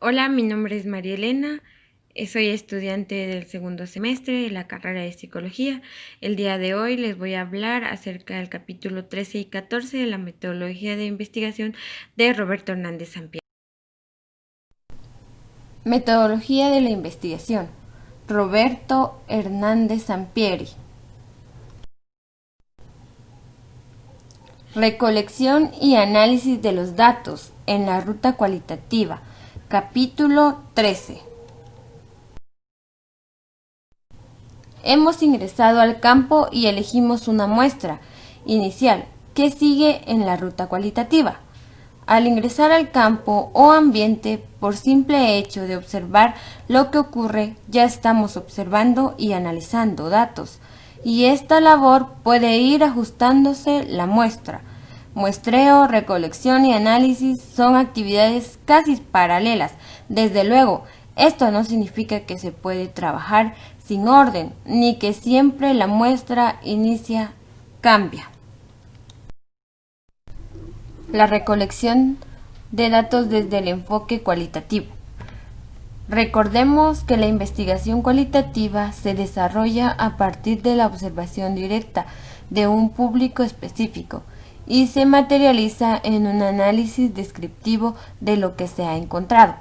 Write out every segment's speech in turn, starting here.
Hola, mi nombre es María Elena, soy estudiante del segundo semestre de la carrera de Psicología. El día de hoy les voy a hablar acerca del capítulo 13 y 14 de la metodología de investigación de Roberto Hernández Sampieri. Metodología de la investigación. Roberto Hernández Sampieri. Recolección y análisis de los datos en la ruta cualitativa. Capítulo 13. Hemos ingresado al campo y elegimos una muestra inicial que sigue en la ruta cualitativa. Al ingresar al campo o ambiente, por simple hecho de observar lo que ocurre, ya estamos observando y analizando datos, y esta labor puede ir ajustándose la muestra. Muestreo, recolección y análisis son actividades casi paralelas. Desde luego, esto no significa que se puede trabajar sin orden, ni que siempre la muestra cambia. La recolección de datos desde el enfoque cualitativo. Recordemos que la investigación cualitativa se desarrolla a partir de la observación directa de un público específico y se materializa en un análisis descriptivo de lo que se ha encontrado.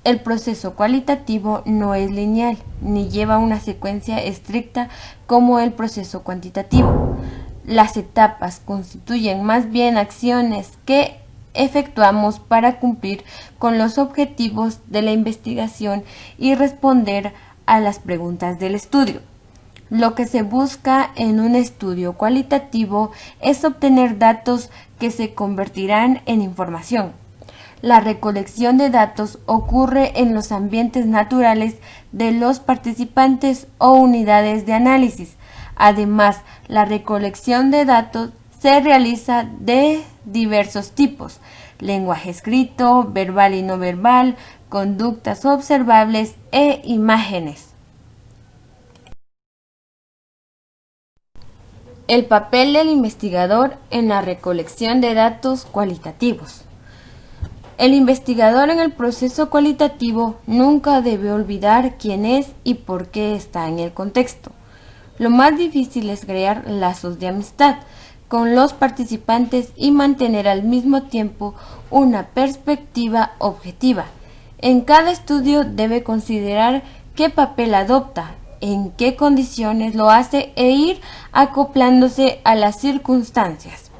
El proceso cualitativo no es lineal ni lleva una secuencia estricta como el proceso cuantitativo. Las etapas constituyen más bien acciones que efectuamos para cumplir con los objetivos de la investigación y responder a las preguntas del estudio. Lo que se busca en un estudio cualitativo es obtener datos que se convertirán en información. La recolección de datos ocurre en los ambientes naturales de los participantes o unidades de análisis. Además, la recolección de datos se realiza de diversos tipos: lenguaje escrito, verbal y no verbal, conductas observables e imágenes. El papel del investigador en la recolección de datos cualitativos. El investigador en el proceso cualitativo nunca debe olvidar quién es y por qué está en el contexto. Lo más difícil es crear lazos de amistad con los participantes y mantener al mismo tiempo una perspectiva objetiva. En cada estudio debe considerar qué papel adopta, en qué condiciones lo hace e ir acoplándose a las circunstancias.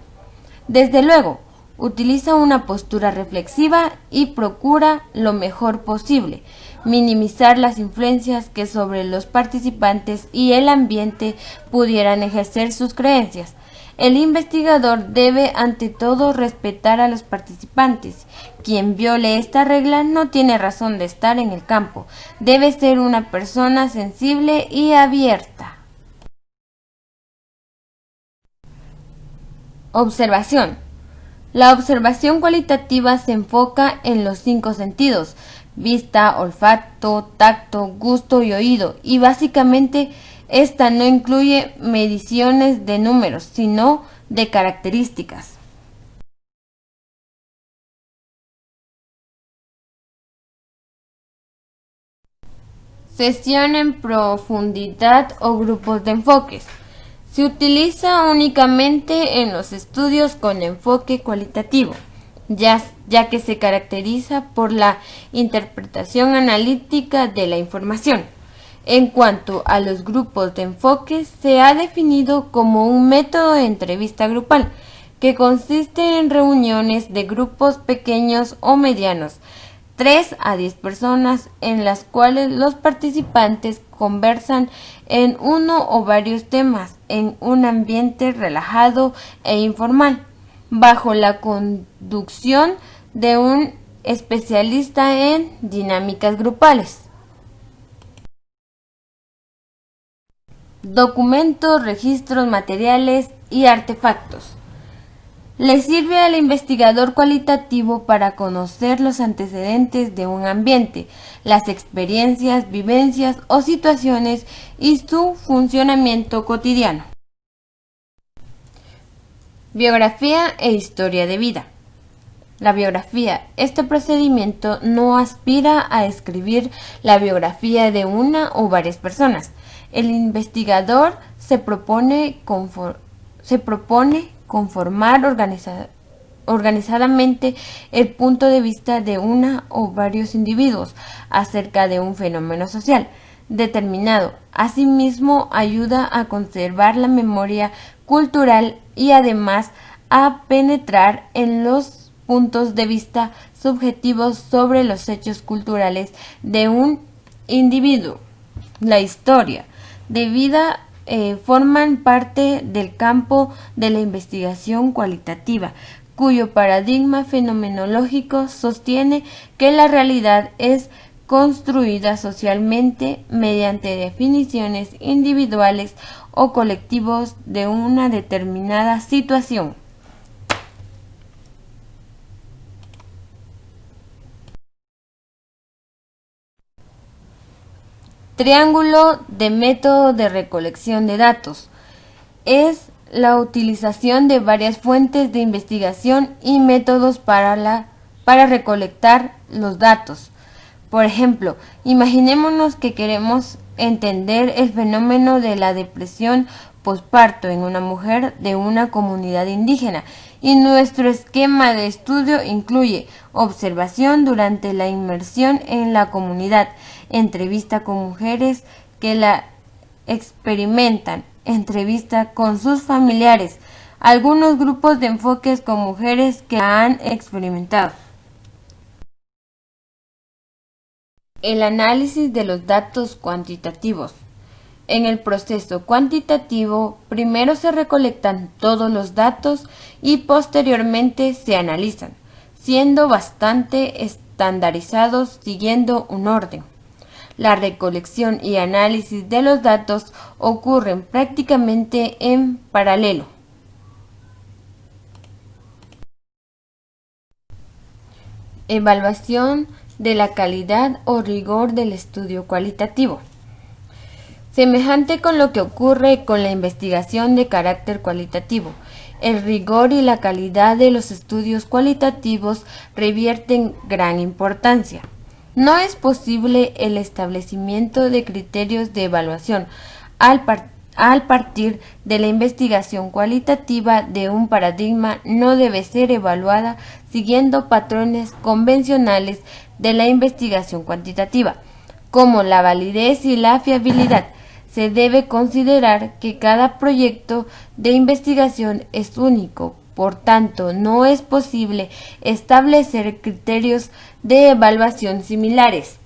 Desde luego, utiliza una postura reflexiva y procura lo mejor posible minimizar las influencias que sobre los participantes y el ambiente pudieran ejercer sus creencias. El investigador debe ante todo respetar a los participantes. Quien viole esta regla no tiene razón de estar en el campo. Debe ser una persona sensible y abierta. Observación. La observación cualitativa se enfoca en los 5 sentidos: vista, olfato, tacto, gusto y oído, y básicamente esta no incluye mediciones de números, sino de características. Sesión en profundidad o grupos de enfoques. Se utiliza únicamente en los estudios con enfoque cualitativo, ya que se caracteriza por la interpretación analítica de la información. En cuanto a los grupos de enfoque, se ha definido como un método de entrevista grupal, que consiste en reuniones de grupos pequeños o medianos, 3 a 10 personas, en las cuales los participantes conversan en uno o varios temas en un ambiente relajado e informal, bajo la conducción de un especialista en dinámicas grupales. Documentos, registros, materiales y artefactos. Le sirve al investigador cualitativo para conocer los antecedentes de un ambiente, las experiencias, vivencias o situaciones y su funcionamiento cotidiano. Biografía e historia de vida. La biografía. Este procedimiento no aspira a escribir la biografía de una o varias personas. El investigador se propone conformar organizadamente el punto de vista de una o varios individuos acerca de un fenómeno social determinado. Asimismo, ayuda a conservar la memoria cultural y además a penetrar en los puntos de vista subjetivos sobre los hechos culturales de un individuo. La historia de vida forman parte del campo de la investigación cualitativa, cuyo paradigma fenomenológico sostiene que la realidad es construida socialmente mediante definiciones individuales o colectivos de una determinada situación. Triángulo de método de recolección de datos. Es la utilización de varias fuentes de investigación y métodos para recolectar los datos. Por ejemplo, imaginémonos que queremos entender el fenómeno de la depresión posparto en una mujer de una comunidad indígena y nuestro esquema de estudio incluye observación durante la inmersión en la comunidad, entrevista con mujeres que la experimentan, entrevista con sus familiares, algunos grupos de enfoques con mujeres que la han experimentado. El análisis de los datos cuantitativos. En el proceso cuantitativo, primero se recolectan todos los datos y posteriormente se analizan, siendo bastante estandarizados siguiendo un orden. La recolección y análisis de los datos ocurren prácticamente en paralelo. Evaluación de la calidad o rigor del estudio cualitativo. Semejante con lo que ocurre con la investigación de carácter cualitativo, el rigor y la calidad de los estudios cualitativos revierten gran importancia. No es posible el establecimiento de criterios de evaluación al partir de la investigación cualitativa de un paradigma no debe ser evaluada siguiendo patrones convencionales de la investigación cuantitativa, como la validez y la fiabilidad. Se debe considerar que cada proyecto de investigación es único, por tanto, no es posible establecer criterios de evaluación similares.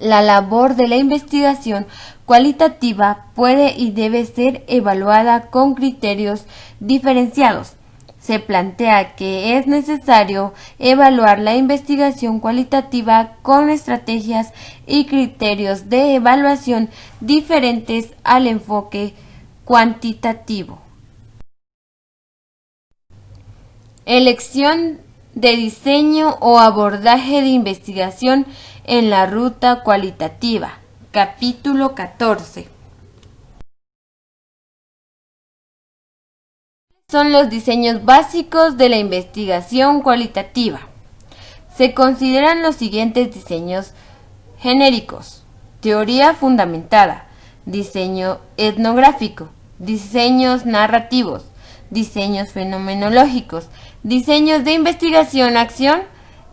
La labor de la investigación cualitativa puede y debe ser evaluada con criterios diferenciados. Se plantea que es necesario evaluar la investigación cualitativa con estrategias y criterios de evaluación diferentes al enfoque cuantitativo. Elección de diseño o abordaje de investigación en la ruta cualitativa. Capítulo 14. Son los diseños básicos de la investigación cualitativa. Se consideran los siguientes diseños genéricos: teoría fundamentada, diseño etnográfico, diseños narrativos, diseños fenomenológicos, diseños de investigación-acción,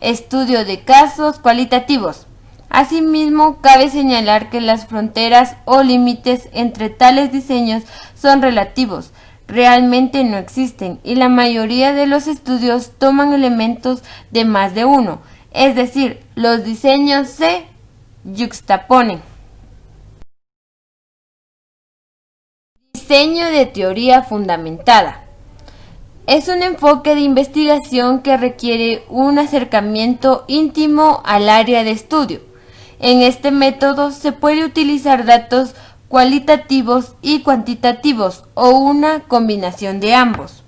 estudio de casos cualitativos. Asimismo, cabe señalar que las fronteras o límites entre tales diseños son relativos, realmente no existen, y la mayoría de los estudios toman elementos de más de uno, es decir, los diseños se yuxtaponen. Diseño de teoría fundamentada. Es un enfoque de investigación que requiere un acercamiento íntimo al área de estudio. En este método se puede utilizar datos cualitativos y cuantitativos o una combinación de ambos.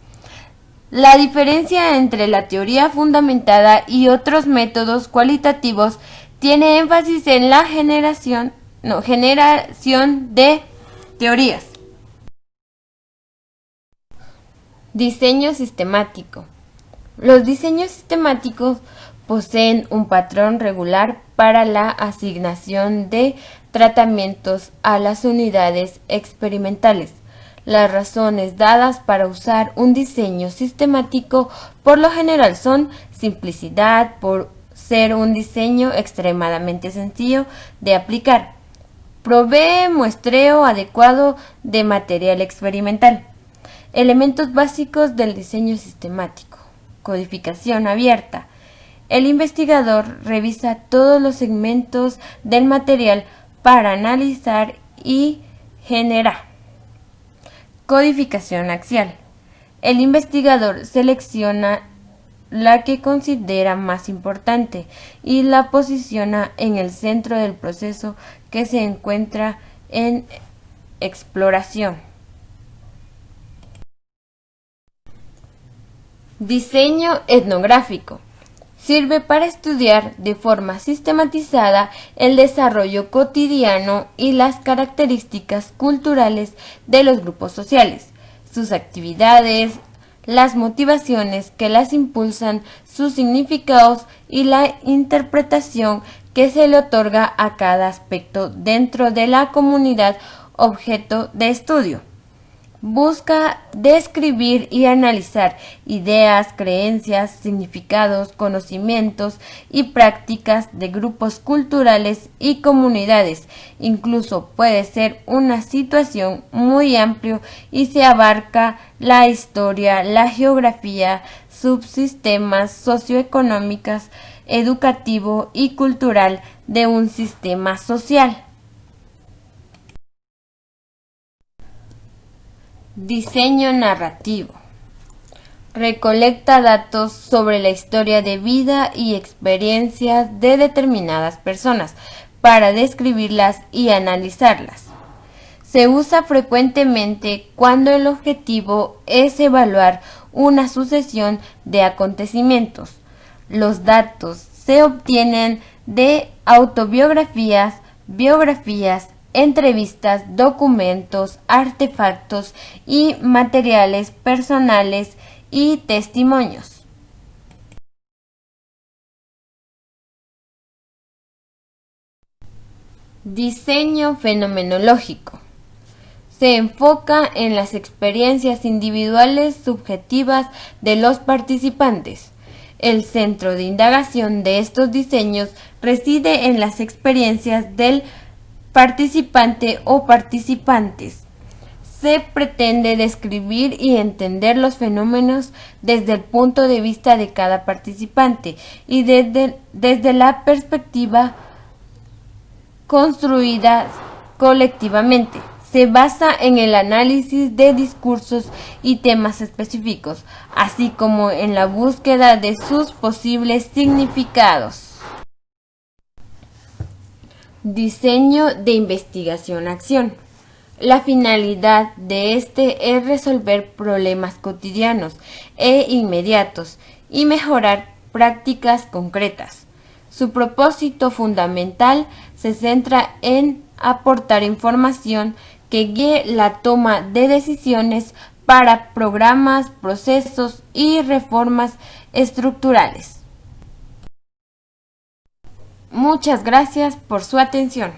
La diferencia entre la teoría fundamentada y otros métodos cualitativos tiene énfasis en la generación de teorías. Diseño sistemático. Los diseños sistemáticos poseen un patrón regular para la asignación de tratamientos a las unidades experimentales. Las razones dadas para usar un diseño sistemático por lo general son simplicidad, por ser un diseño extremadamente sencillo de aplicar, provee muestreo adecuado de material experimental. Elementos básicos del diseño sistemático. Codificación abierta. El investigador revisa todos los segmentos del material para analizar y generar. Codificación axial. El investigador selecciona la que considera más importante y la posiciona en el centro del proceso que se encuentra en exploración. Diseño etnográfico. Sirve para estudiar de forma sistematizada el desarrollo cotidiano y las características culturales de los grupos sociales, sus actividades, las motivaciones que las impulsan, sus significados y la interpretación que se le otorga a cada aspecto dentro de la comunidad objeto de estudio. Busca describir y analizar ideas, creencias, significados, conocimientos y prácticas de grupos culturales y comunidades. Incluso puede ser una situación muy amplia y se abarca la historia, la geografía, subsistemas socioeconómicos, educativo y cultural de un sistema social. Diseño narrativo. Recolecta datos sobre la historia de vida y experiencias de determinadas personas para describirlas y analizarlas. Se usa frecuentemente cuando el objetivo es evaluar una sucesión de acontecimientos. Los datos se obtienen de autobiografías, biografías, entrevistas, documentos, artefactos y materiales personales y testimonios. Diseño fenomenológico. Se enfoca en las experiencias individuales subjetivas de los participantes. El centro de indagación de estos diseños reside en las experiencias del participante o participantes. Se pretende describir y entender los fenómenos desde el punto de vista de cada participante y desde la perspectiva construida colectivamente. Se basa en el análisis de discursos y temas específicos, así como en la búsqueda de sus posibles significados. Diseño de investigación-acción. La finalidad de este es resolver problemas cotidianos e inmediatos y mejorar prácticas concretas. Su propósito fundamental se centra en aportar información que guíe la toma de decisiones para programas, procesos y reformas estructurales. Muchas gracias por su atención.